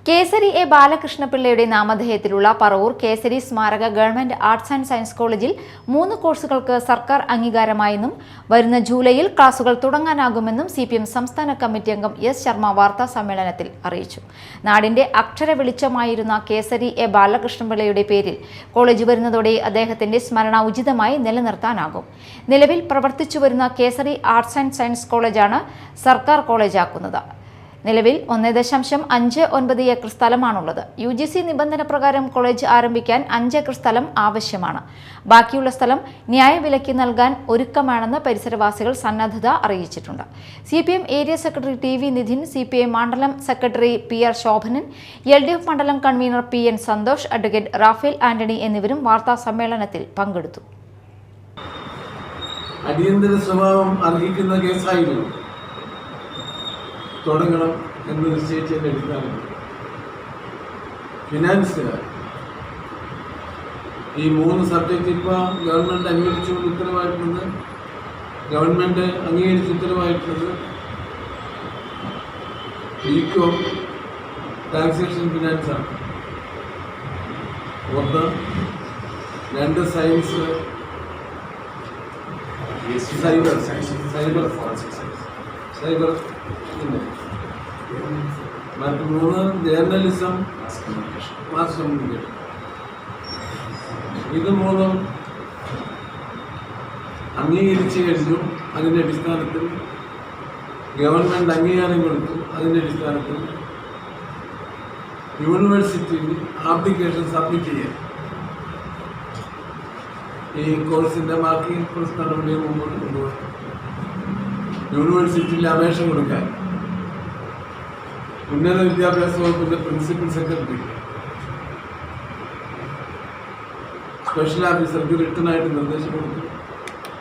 Kesari A ബാലകൃഷ്ണപിള്ളയുടെ നാമധേയത്തിലുള്ള Paravur Kesari സ്മാരക government arts and science കോളേജിൽ 3 കോഴ്സുകൾക്ക് സർക്കാർ അംഗീകാരമായെന്നും വരുന്ന ജൂലൈയിൽ ക്ലാസുകൾ തുടങ്ങാനാകുമെന്നും CPM സംസ്ഥാന കമ്മിറ്റി അംഗം S. ശർമ്മ വാർത്താ സമ്മേളനത്തിൽ അറിയിച്ചു. നാടിന്റെ അക്ഷര വെളിച്ചമായിരുന്ന കേസരി എ ബാലകൃഷ്ണപിള്ളയുടെ പേരിൽ കോളേജ് വരുന്നതോടെ അദ്ദേഹത്തിന്റെ സ്മരണ ഉചിതമായി നിലനിർത്താനാകും. നിലവിൽ പ്രവർത്തിച്ചുവരുന്ന കേസരി ആർട്സ് ആൻഡ് സയൻസ് കോളേജാണ് സർക്കാർ കോളേജാക്കുന്നത്. നിലവിൽ 1.59 ഏക്കർ സ്ഥലമാണുള്ളത്. UGC നിബന്ധന പ്രകാരം കോളേജ് ആരംഭിക്കാൻ 5 ഏക്കർ സ്ഥലം ആവശ്യമാണ്. ബാക്കിയുള്ള സ്ഥലം ന്യായവിലയ്ക്ക് നൽകാൻ ഒരുക്കമാണെന്ന് പരിസരവാസികൾ സന്നദ്ധത അറിയിച്ചിട്ടുണ്ട്. CPM area secretary TV Nidhin, CPI മണ്ഡലം സെക്രട്ടറി PR ശോഭനൻ, LDF മണ്ഡലം convener PN Santhosh, advocate Raphael Antony എന്നിവരും വാർത്താ സമ്മേളനത്തിൽ പങ്കെടുത്തു. അടിയന്തര സ്വഭാവം അർഹിക്കുന്ന കേസായിരുന്നു തുടങ്ങണം എന്ന് നിശ്ചയിച്ചതിൻ്റെ അടിസ്ഥാനത്തിൽ ഫിനാൻസ് ഈ 3 സബ്ജക്റ്റ് ഇപ്പോൾ ഗവൺമെൻറ് അനുവദിച്ചുകൊണ്ട് ഉത്തരവായിട്ടുള്ളത്, ഗവൺമെൻറ് അംഗീകരിച്ച ഉത്തരവായിട്ടുള്ളത് BCom ടാക്സേഷൻ ഫിനാൻസാണ്. 2 സയൻസ്, സൈബർ മറ്റ് 3 ജേർണലിസം, മാസ് കമ്മ്യൂണിക്കേഷൻ. ഇത് 3 അംഗീകരിച്ചു കഴിഞ്ഞു. അതിൻ്റെ അടിസ്ഥാനത്തിൽ ഗവൺമെൻറ് അംഗീകാരം കൊടുത്തു. അതിൻ്റെ അടിസ്ഥാനത്തിൽ യൂണിവേഴ്സിറ്റിയിൽ ആപ്ലിക്കേഷൻ സബ്മിറ്റ് ചെയ്യാൻ ഈ കോഴ്സിൻ്റെ ബാക്കി കോഴ്സ് നടപടികൾ മുമ്പോട്ട് കൊണ്ടുപോകാൻ യൂണിവേഴ്സിറ്റിയിൽ അപേക്ഷ കൊടുക്കാൻ ഉന്നത വിദ്യാഭ്യാസ വകുപ്പിൻ്റെ പ്രിൻസിപ്പൽ സെക്രട്ടറി സ്പെഷ്യൽ ഓഫീസർക്ക് റിട്ടേണായിട്ട് നിർദ്ദേശം കൊടുത്തു.